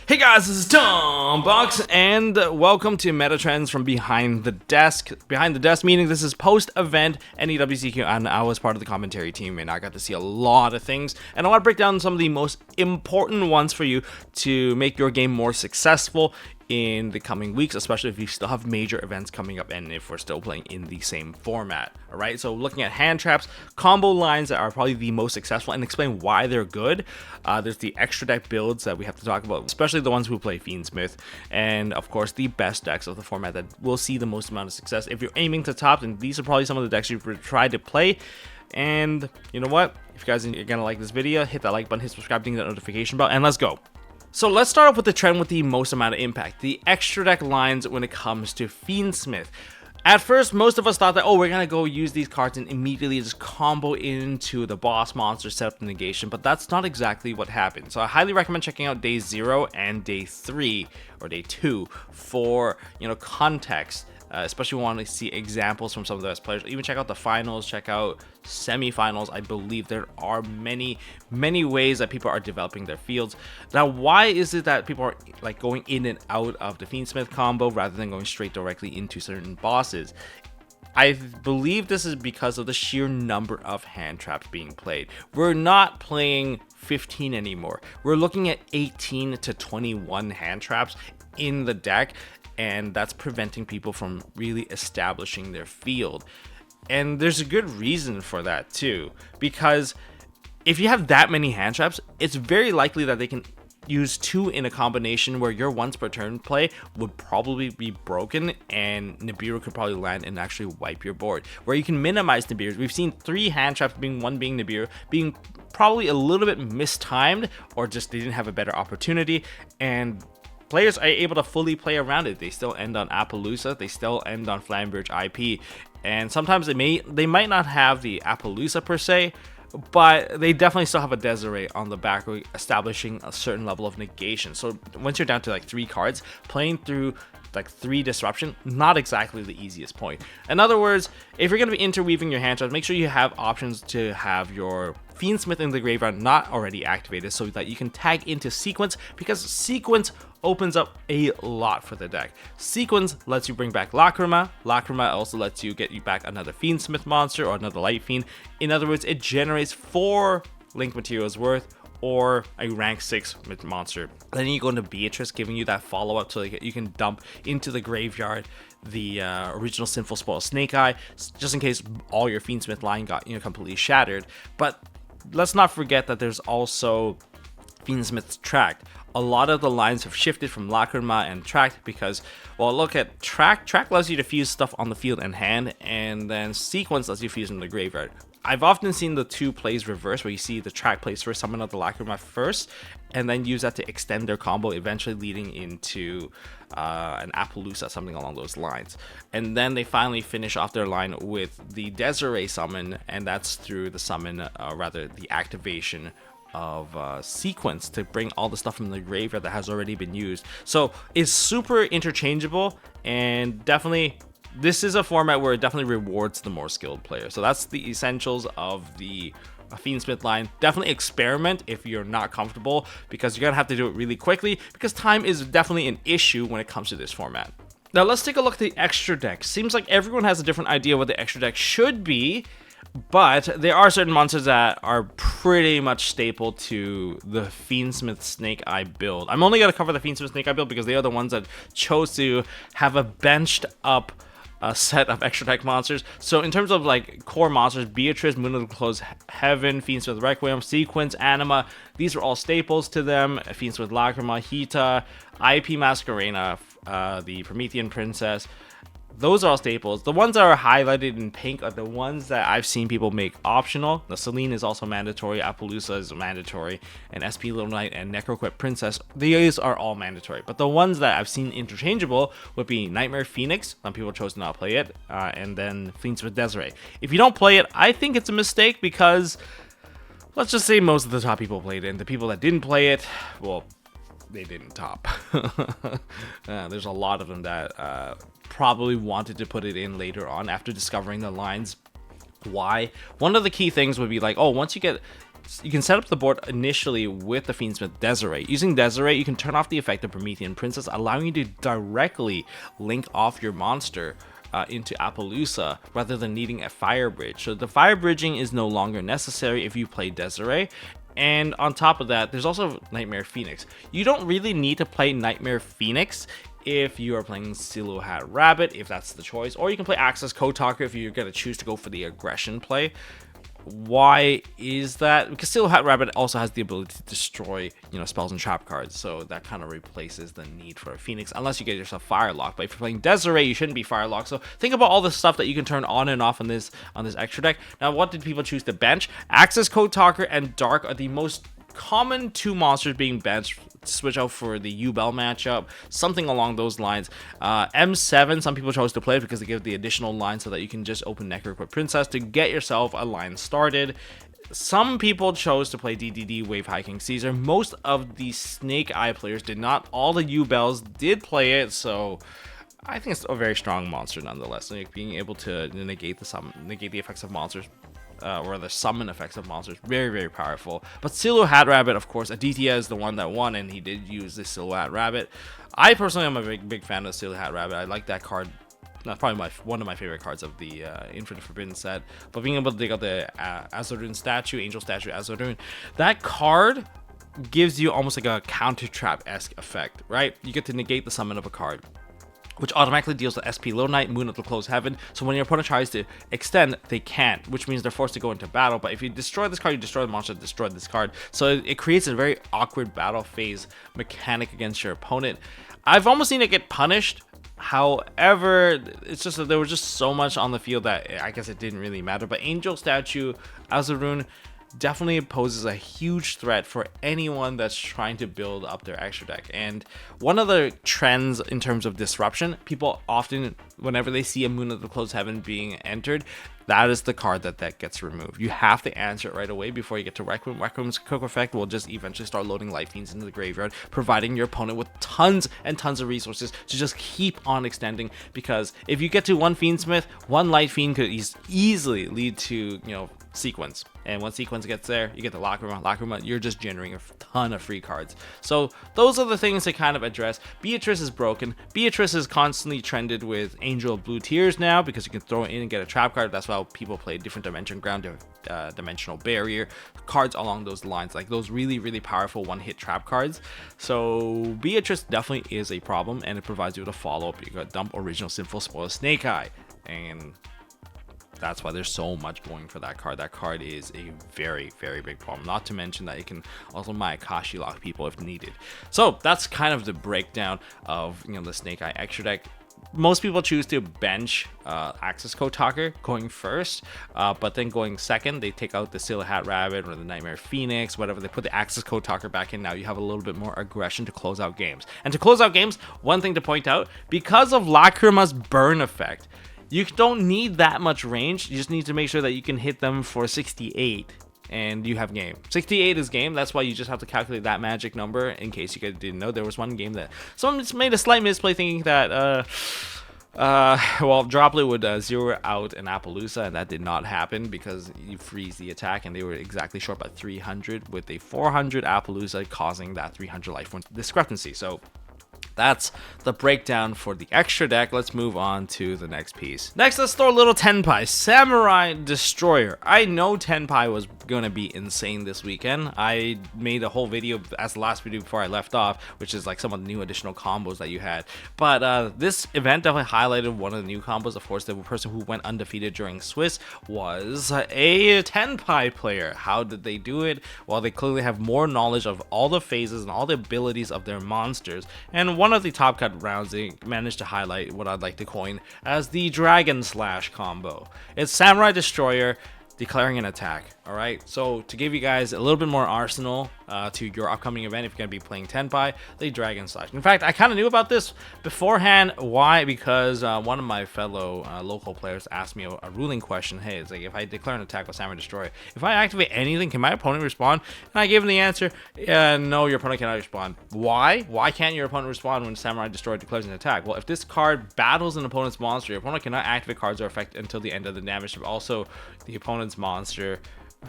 Hey guys, this is Tom Box, and welcome to Meta Trends from Behind the Desk. Behind the Desk meaning this is post-event NAWCQ, and I was part of the commentary team, and I got to see a lot of things. And I want to break down some of the most important ones for you to make your game more successful in the coming weeks, especially if you still have major events coming up and if we're still playing in the same format. All right, so looking at hand traps, combo lines that are probably the most successful, and explain why they're good. There's the extra deck builds that we have to talk about, especially the ones who play Fiendsmith, and of course the best decks of the format that will see the most amount of success. If you're aiming to top, then these are probably some of the decks you've tried to play. And you know what, if you guys are gonna like this video, hit that like button, hit subscribe, ding that notification bell, and let's go. So let's start off with the trend with the most amount of impact, the extra deck lines when it comes to Fiendsmith. At first, most of us thought that, we're gonna go use these cards and immediately just combo into the boss monster, set up the negation, but that's not exactly what happened. So I highly recommend checking out day 0 and day 3 or day 2 for, context. Especially want to see examples from some of the best players. Even check out the finals, check out semifinals. I believe there are many ways that people are developing their fields. Now, why is it that people are like going in and out of the Fiendsmith combo rather than going straight directly into certain bosses? I believe this is because of the sheer number of hand traps being played. We're not playing 15 anymore. We're looking at 18 to 21 hand traps in the deck, and that's preventing people from really establishing their field. And there's a good reason for that too, because if you have that many hand traps, it's very likely that they can use 2 in a combination where your once per turn play would probably be broken, and Nibiru could probably land and actually wipe your board. Where you can minimize Nibiru. We've seen 3 hand traps, one being Nibiru, being probably a little bit mistimed, or just they didn't have a better opportunity, and players are able to fully play around it. They still end on Appaloosa, they still end on Flamberge IP, and sometimes they might not have the Appaloosa per se, but they definitely still have a Desiree on the back, establishing a certain level of negation. So once you're down to like 3 cards, playing through like 3 disruption, not exactly the easiest point. In other words, if you're going to be interweaving your hand traps, make sure you have options to have your Fiendsmith in the graveyard not already activated, so that you can tag into Sequence, because Sequence opens up a lot for the deck. Sequence lets you bring back Lacrima. Lacrima also lets you get you back another Fiendsmith monster or another Light Fiend. In other words, it generates 4 link materials worth, or a rank 6 monster. Then you go into Beatrice, giving you that follow-up so you can dump into the graveyard the original Sinful Spoil Snake Eye, just in case all your Fiendsmith line got completely shattered. But let's not forget that there's also Fiendsmith's Tract. A lot of the lines have shifted from Lacrima and Tract because, well, look at Tract. Tract allows you to fuse stuff on the field and hand, and then Sequence lets you fuse in the graveyard. I've often seen the 2 plays reverse, where you see the Tract plays first, summon out the Lacrima first, and then use that to extend their combo, eventually leading into an Appaloosa, something along those lines. And then they finally finish off their line with the Desiree summon, and that's through the summon, the activation of Sequence to bring all the stuff from the graveyard that has already been used. So it's super interchangeable, and definitely this is a format where it definitely rewards the more skilled player. So that's the essentials of the Fiendsmith line. Definitely experiment if you're not comfortable, because you're gonna have to do it really quickly, because time is definitely an issue when it comes to this format. Now let's take a look at the extra deck. Seems like everyone has a different idea what the extra deck should be, but there are certain monsters that are pretty much staple to the Fiendsmith Snake Eye build. I'm only gonna cover the Fiendsmith Snake Eye build because they are the ones that chose to have a benched up set of extra deck monsters. So in terms of like core monsters, Beatrice, Moon of the Closed Heaven, Fiendsmith Requiem, Sequence, Anima, these are all staples to them. Fiendsmith Lacrima, Hita, IP Masquerena, the Promethean Princess. Those are all staples. The ones that are highlighted in pink are the ones that I've seen people make optional. The Selene is also mandatory, Appaloosa is mandatory, and SP Little Knight and Necroquip Princess, these are all mandatory. But the ones that I've seen interchangeable would be Nightmare Phoenix, some people chose to not play it, and then Fiendsmith Desiree. If you don't play it, I think it's a mistake, because let's just say most of the top people played it, and the people that didn't play it, well, they didn't top. There's a lot of them that probably wanted to put it in later on after discovering the lines. Why? One of the key things would be like, once you get you can set up the board initially with the Fiendsmith Desiree. Using Desiree, you can turn off the effect of Promethean Princess, allowing you to directly link off your monster into Appaloosa rather than needing a fire bridge. So the fire bridging is no longer necessary if you play Desiree. And on top of that, there's also Nightmare Phoenix. You don't really need to play Nightmare Phoenix if you are playing Silhouette Rabbit, if that's the choice, or you can play Access Code Talker if you're going to choose to go for the aggression play. Why is that? Because Silhouette Rabbit also has the ability to destroy, spells and trap cards, so that kind of replaces the need for a Phoenix, unless you get yourself Firelock. But if you're playing Desiree, you shouldn't be Firelock. So think about all the stuff that you can turn on and off on this extra deck. Now, what did people choose to bench? Access Code Talker and Dark are the most common 2 monsters being benched. Switch out for the U-Bell matchup, something along those lines. M7, some people chose to play it because they give the additional line so that you can just open Necroquip Princess to get yourself a line started. Some people chose to play DDD Wave High King Caesar. Most of the Snake Eye players did not. All the U-Bells did play it, so I think it's a very strong monster nonetheless. Like being able to negate the effects of monsters, or the summon effects of monsters, very, very powerful. But Silhouette Rabbit, of course, Aditya is the one that won, and he did use the Silhouette Rabbit. I personally am a big fan of Silhouette Rabbit. I like that card. That's probably one of my favorite cards of the Infinite Forbidden set. But being able to dig out the Azurune statue, Angel statue Azurune, that card gives you almost like a counter trap-esque effect, right? You get to negate the summon of a card, which automatically deals with SP Low Knight, Moon of the Closed Heaven. So when your opponent tries to extend, they can't, which means they're forced to go into battle. But if you destroy this card, you destroy the monster that destroyed this card. So it creates a very awkward battle phase mechanic against your opponent. I've almost seen it get punished. However, it's just that there was just so much on the field that I guess it didn't really matter. But Angel Statue, Azurune, definitely poses a huge threat for anyone that's trying to build up their extra deck. And one of the trends in terms of disruption, people often, whenever they see a Moon of the Closed Heaven being entered, that is the card that gets removed. You have to answer it right away before you get to Requiem. Requiem's Cook effect will just eventually start loading Life Fiends into the graveyard, providing your opponent with tons and tons of resources to just keep on extending. Because if you get to one Fiendsmith, one Light Fiend could easily lead to, Sequence. And once Sequence gets there, you get the Lacrima, you're just generating a ton of free cards. So those are the things to kind of address. Beatrice is broken. Beatrice is constantly trended with Angel of Blue Tears now because you can throw it in and get a trap card. That's why people play different dimension ground, dimensional barrier, cards along those lines, like those really, really powerful one-hit trap cards. So Beatrice definitely is a problem, and it provides you with a follow-up. You got Dump Original Sinful Spoil Snake Eye, and that's why there's so much going for that card. That card is a very, very big problem. Not to mention that it can also Mayakashi lock people if needed. So that's kind of the breakdown of the Snake Eye extra deck. Most people choose to bench Access Code Talker going first, but then going second, they take out the Silhouette Rabbit or the Nightmare Phoenix, whatever. They put the Access Code Talker back in. Now you have a little bit more aggression to close out games. And to close out games, one thing to point out, because of Lacrima's burn effect, you don't need that much range. You just need to make sure that you can hit them for 68 and you have game. 68 is game. That's why you just have to calculate that magic number. In case you guys didn't know, there was one game that someone just made a slight misplay thinking that Droplet would zero out an Appaloosa, and that did not happen because you freeze the attack, and they were exactly short by 300 with a 400 Appaloosa causing that 300 life point discrepancy. So that's the breakdown for the extra deck. Let's move on to the next piece. Next, let's throw a little Tenpai, Samurai Destroyer. I know Tenpai was going to be insane this weekend. I made a whole video as the last video before I left off, which is like some of the new additional combos that you had. But this event definitely highlighted one of the new combos. Of course, the person who went undefeated during Swiss was a Tenpai player. How did they do it? Well, they clearly have more knowledge of all the phases and all the abilities of their monsters. And one of the top cut rounds, they managed to highlight what I'd like to coin as the Dragon Slash combo. It's Samurai Destroyer declaring an attack. All right, so to give you guys a little bit more arsenal to your upcoming event, if you're going to be playing Tenpai, the Dragon Slash. In fact, I kind of knew about this beforehand. Why? Because one of my fellow local players asked me a ruling question. Hey, it's like, if I declare an attack with Samurai Destroyer, if I activate anything, can my opponent respond? And I gave him the answer, no, your opponent cannot respond. Why? Why can't your opponent respond when Samurai Destroyer declares an attack? Well, if this card battles an opponent's monster, your opponent cannot activate cards or effect until the end of the damage. Also, the opponent's monster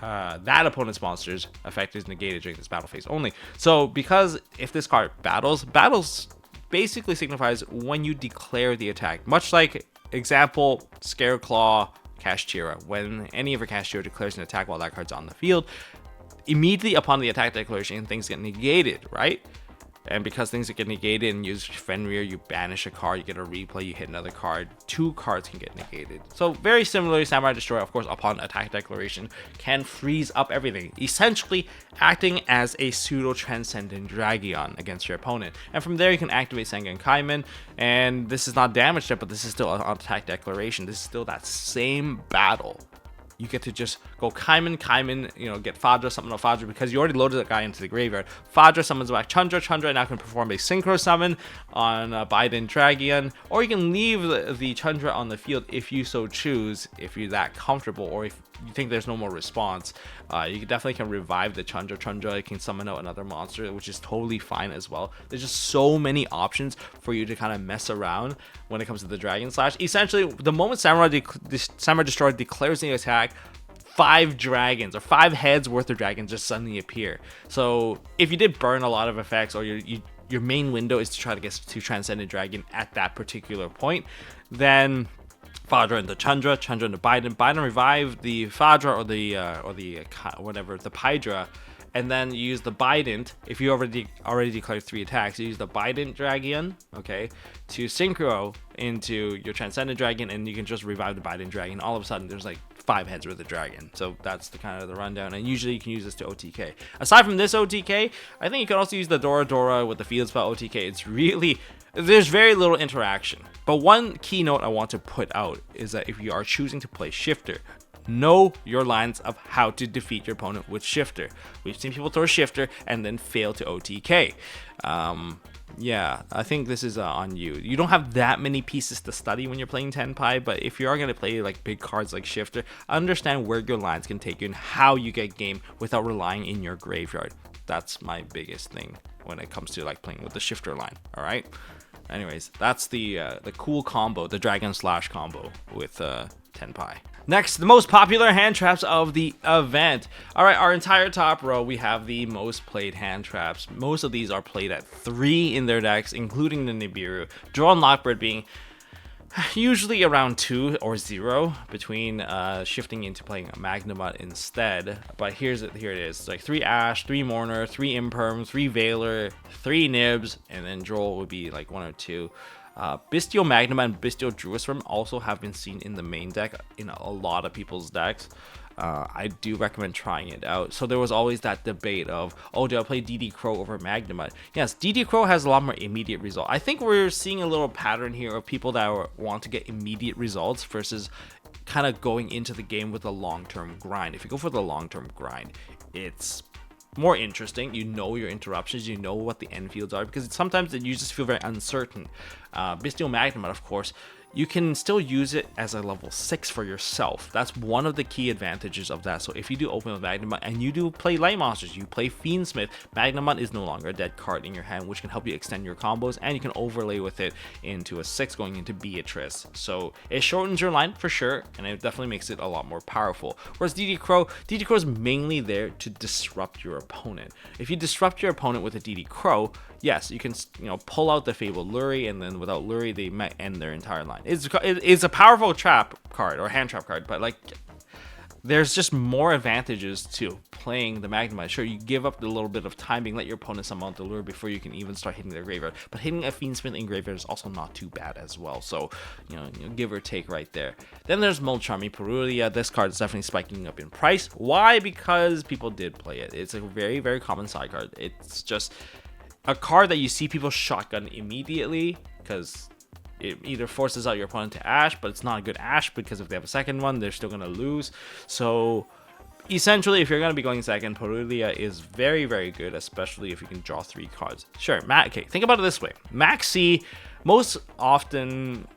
that opponent's monster's effect is negated during this battle phase only. So because if this card battles basically signifies when you declare the attack, much like example Scareclaw Kashtira. When any of your Kashtira declares an attack while that card's on the field, immediately upon the attack declaration, things get negated, right? And because things get negated and use Fenrir, you banish a card, you get a replay, you hit another card, 2 cards can get negated. So very similarly, Samurai Destroyer, of course, upon attack declaration, can freeze up everything, essentially acting as a pseudo-transcendent Dragion against your opponent. And from there, you can activate Sengen Kaiman, and this is not damage step, but this is still an attack declaration. This is still that same battle. You get to just go Kaiman, you know, get Fadra, summon a Fadra, because you already loaded that guy into the graveyard. Fadra summons back Chandra now can perform a Synchro Summon on Biden Dragion, or you can leave the Chandra on the field if you so choose, if you're that comfortable, or if you think there's no more response. You definitely can revive the Chandra. Chandra can summon out another monster, which is totally fine as well. There's just so many options for you to kind of mess around when it comes to the Dragon Slash. Essentially, the moment Samurai Destroyer declares the attack, 5 dragons or 5 heads worth of dragons just suddenly appear. So if you did burn a lot of effects, or your main window is to try to get to Transcendent Dragon at that particular point, then Fadra and the Chandra and the Biden revive the Fadra or the Pydra, and then you use the Bident. If you already declared 3 attacks, you use the Bident Dragion, okay, to synchro into your Transcendent Dragon, and you can just revive the Bident Dragon. All of a sudden, there's like 5 heads worth of dragon. So that's the kind of the rundown, and usually you can use this to OTK. Aside from this OTK, I think you can also use the Dora with the field spell OTK. It's really, there's very little interaction. But one keynote I want to put out is that if you are choosing to play Shifter, know your lines of how to defeat your opponent with Shifter. We've seen people throw Shifter and then fail to OTK. Yeah, I think this is on you. You don't have that many pieces to study when you're playing Tenpai, but if you are going to play like big cards like Shifter, understand where your lines can take you and how you get game without relying in your graveyard. That's my biggest thing when it comes to like playing with the Shifter line. All right. Anyways, that's the cool combo, the Dragon Slash combo with Tenpai. Next, the most popular hand traps of the event. All right, our entire top row, we have the most played hand traps. Most of these are played at 3 in their decks, including the Nibiru. Draw and Lockbird being usually around 2 or 0, between shifting into playing a Magnamut instead. But here it is. It's like 3 Ash, 3 Mourner, 3 Imperm, 3 Veiler, 3 Nibs, and then Droll would be like 1 or 2. Bestial Magnamut and Bestial Druisform also have been seen in the main deck in a lot of people's decks. I do recommend trying it out. So there was always that debate of, oh, do I play DD Crow over Magnamut? Yes, DD Crow has a lot more immediate result. I think we're seeing a little pattern here of people that want to get immediate results versus kind of going into the game with a long-term grind. If you go for the long-term grind, it's more interesting. You know your interruptions, you know what the end fields are, because sometimes you just feel very uncertain. Bestial Magnamut, of course, you can still use it as a level 6 for yourself. That's one of the key advantages of that. So if you do open with Magnamut and you do play light monsters, you play Fiendsmith, Magnamut is no longer a dead card in your hand, which can help you extend your combos, and you can overlay with it into a 6 going into Beatrice. So it shortens your line for sure, and it definitely makes it a lot more powerful. Whereas DD Crow is mainly there to disrupt your opponent. If you disrupt your opponent with a DD Crow, yes, you can, you know, pull out the Fabled Lurie, and then without Lurie, they might end their entire line. It's a powerful trap card or hand trap card, but like there's just more advantages to playing the Magnamut. Sure, you give up a little bit of timing, let your opponent summon out the Lure before you can even start hitting their graveyard. But hitting a Fiendsmith in graveyard is also not too bad as well. So, you know, give or take right there. Then there's Molcharmi Perulia. This card is definitely spiking up in price. Why? Because people did play it. It's a very, very common side card. It's just a card that you see people shotgun immediately because it either forces out your opponent to Ash, but it's not a good Ash because if they have a second one, they're still going to lose. So essentially, if you're going to be going second, Perulia is very, very good, especially if you can draw 3 cards. Sure, okay, think about it this way. Maxi, more often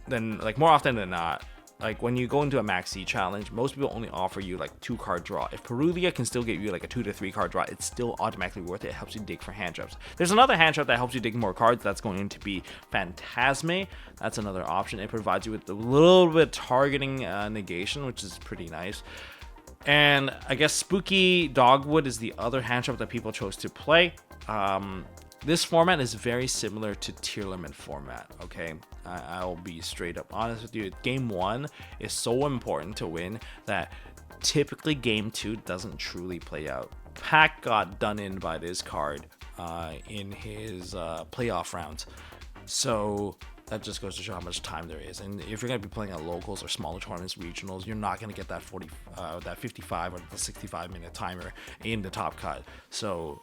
than not, like when you go into a Maxi challenge, most people only offer you like 2 card draw. If Perulia can still get you like a 2 to 3 card draw, it's still automatically worth it. It helps you dig for hand traps. There's another hand trap that helps you dig more cards. That's going to be Phantasme. That's another option. It provides you with a little bit of targeting negation, which is pretty nice. And I guess Spooky Dogwood is the other hand trap that people chose to play. This format is very similar to tier limit format, okay? I'll be straight up honest with you. Game 1 is so important to win that typically Game 2 doesn't truly play out. Pac got done in by this card in his playoff rounds. So that just goes to show how much time there is. And if you're going to be playing at locals or smaller tournaments, regionals, you're not going to get that 55 or the 65-minute timer in the top cut. So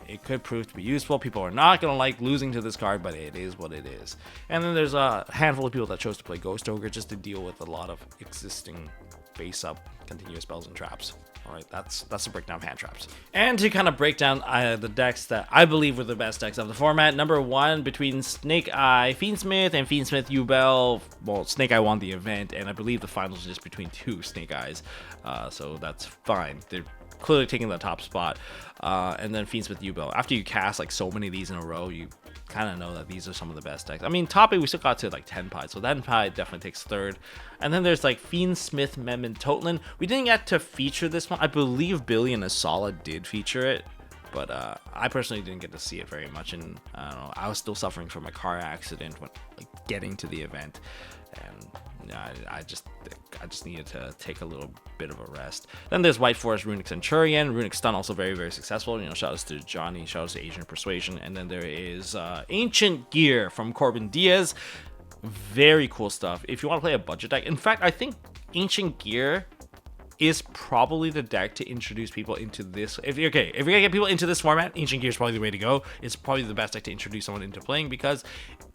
it could prove to be useful. People are not going to like losing to this card, but it is what it is. And then there's a handful of people that chose to play Ghost Ogre just to deal with a lot of existing face-up continuous spells and traps. All right, that's the breakdown of hand traps. And to kind of break down the decks that I believe were the best decks of the format, number 1 between Snake Eye Fiendsmith and Fiendsmith yugioh. Well, Snake Eye won the event, and I believe the finals is just between 2 Snake Eyes, so that's fine. They're clearly taking the top spot. And then Fiendsmith yugioh. After you cast like so many of these in a row, you kind of know that these are some of the best decks. I mean, top 8 we still got to like Tenpai, so Tenpai definitely takes 3rd. And then there's like Fiendsmith Memon Totlin. We didn't get to feature this one. I believe Billy and Asala did feature it, but I personally didn't get to see it very much, and I don't know, I was still suffering from a car accident when like getting to the event, and I just needed to take a little bit of a rest. Then there's White Forest Runic Centurion. Runic Stun also very, very successful. You know, shout outs to Johnny, shout outs to Asian Persuasion. And then there is Ancient Gear from Corbin Diaz. Very cool stuff. If you want to play a budget deck, in fact, I think Ancient Gear is probably the deck to introduce people into this. If you're gonna get people into this format, Ancient Gear is probably the way to go. It's probably the best deck to introduce someone into playing because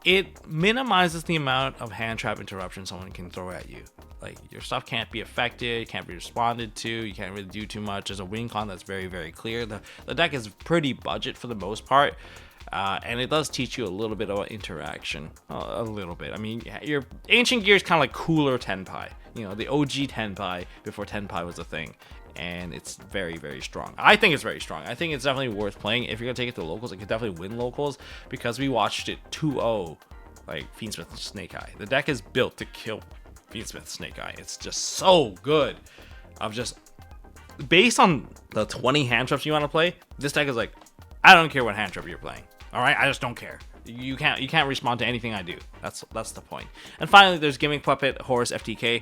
it minimizes the amount of hand trap interruption someone can throw at you. Like, your stuff can't be affected, can't be responded to, you can't really do too much. There's a win con that's very, very clear. The deck is pretty budget for the most part. And it does teach you a little bit about interaction. A little bit. I mean, your Ancient Gear is kind of like cooler Tenpai. You know, the OG Tenpai before Tenpai was a thing. And it's very, very strong. I think it's very strong. I think it's definitely worth playing. If you're going to take it to locals, it could definitely win locals because we watched it 2-0, like Fiendsmith and Snake Eye. The deck is built to kill Fiendsmith Snake Eye. It's just so good. Based on the 20 hand traps you want to play, this deck is like, I don't care what hand trap you're playing. All right, I just don't care. You can't respond to anything I do. That's the point. And finally, there's Gimmick Puppet Horus FTK.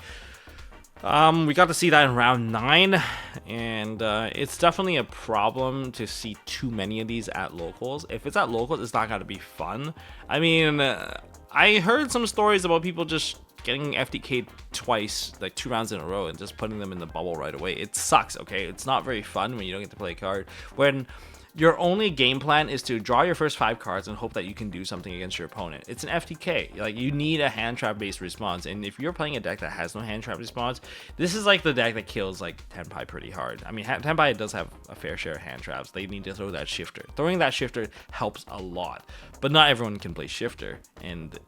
We got to see that in round 9, and it's definitely a problem to see too many of these at locals. If it's at locals, it's not going to be fun. I mean, I heard some stories about people just getting FTK'd twice, like 2 rounds in a row, and just putting them in the bubble right away. It sucks, okay? It's not very fun when you don't get to play a card. When your only game plan is to draw your first 5 cards and hope that you can do something against your opponent. It's an FTK. Like, you need a hand trap based response. And if you're playing a deck that has no hand trap response, this is like the deck that kills like Tenpai pretty hard. I mean, Tenpai does have a fair share of hand traps. They need to throw that shifter. Throwing that shifter helps a lot, but not everyone can play shifter. And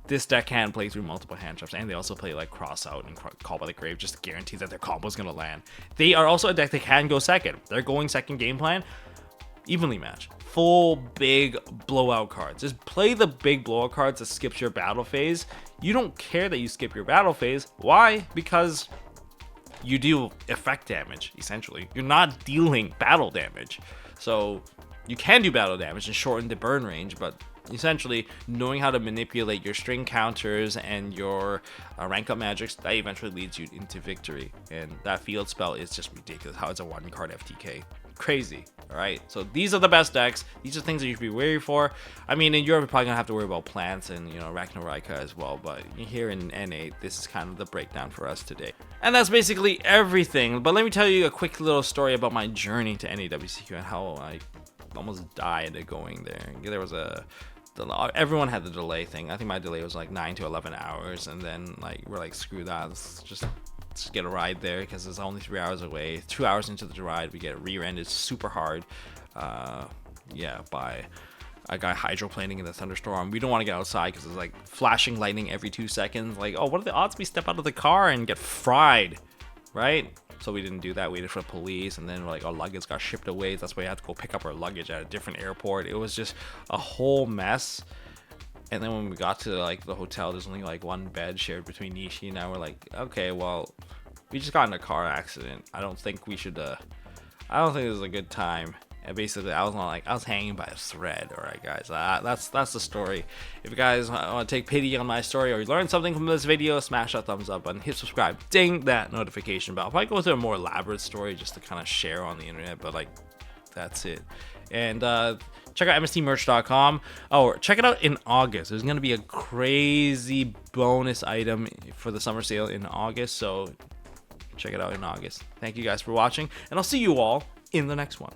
this deck can play through multiple hand traps, and they also play like Cross Out and Call by the Grave just to guarantee that their combo is going to land. They are also a deck that can go second. They're going second game plan. Evenly matched, full big blowout cards. Just play the big blowout cards that skips your battle phase. You don't care that you skip your battle phase. Why? Because you deal effect damage, essentially. You're not dealing battle damage. So you can do battle damage and shorten the burn range, but essentially knowing how to manipulate your string counters and your rank up magics, that eventually leads you into victory. And that field spell is just ridiculous how it's a 1-card FTK. Crazy. All right, so these are the best decks. These are things that you should be wary for. I mean, in Europe, you're probably gonna have to worry about plants and, you know, Ragnarika as well. But here in NA, this is kind of the breakdown for us today. And that's basically everything. But let me tell you a quick little story about my journey to NAWCQ and how I almost died going there. There was everyone had the delay thing. I think my delay was like 9 to 11 hours, and then like we're like, screw that. Let's just get a ride there because it's only 3 hours away. 2 hours into the ride, we get rear-ended super hard by a guy hydroplaning in the thunderstorm. We don't want to get outside because it's like flashing lightning every 2 seconds. Like, oh, what are the odds we step out of the car and get fried, right? So we didn't do that. We waited for the police, and then like our luggage got shipped away. That's why we had to go pick up our luggage at a different airport. It was just a whole mess. And then when we got to like the hotel, there's only like 1 bed shared between Nishi and I. We're like, okay, well, we just got in a car accident. I don't think we should. I don't think this is a good time. And basically, I was hanging by a thread. All right, guys. That's the story. If you guys want to take pity on my story, or you learned something from this video, smash that thumbs up button, hit subscribe, ding that notification bell. I'll probably go through a more elaborate story just to kind of share on the internet, but like, that's it. And check out MSTmerch.com. Oh, check it out in August. There's gonna be a crazy bonus item for the summer sale in August, so check it out in August. Thank you guys for watching, and I'll see you all in the next one.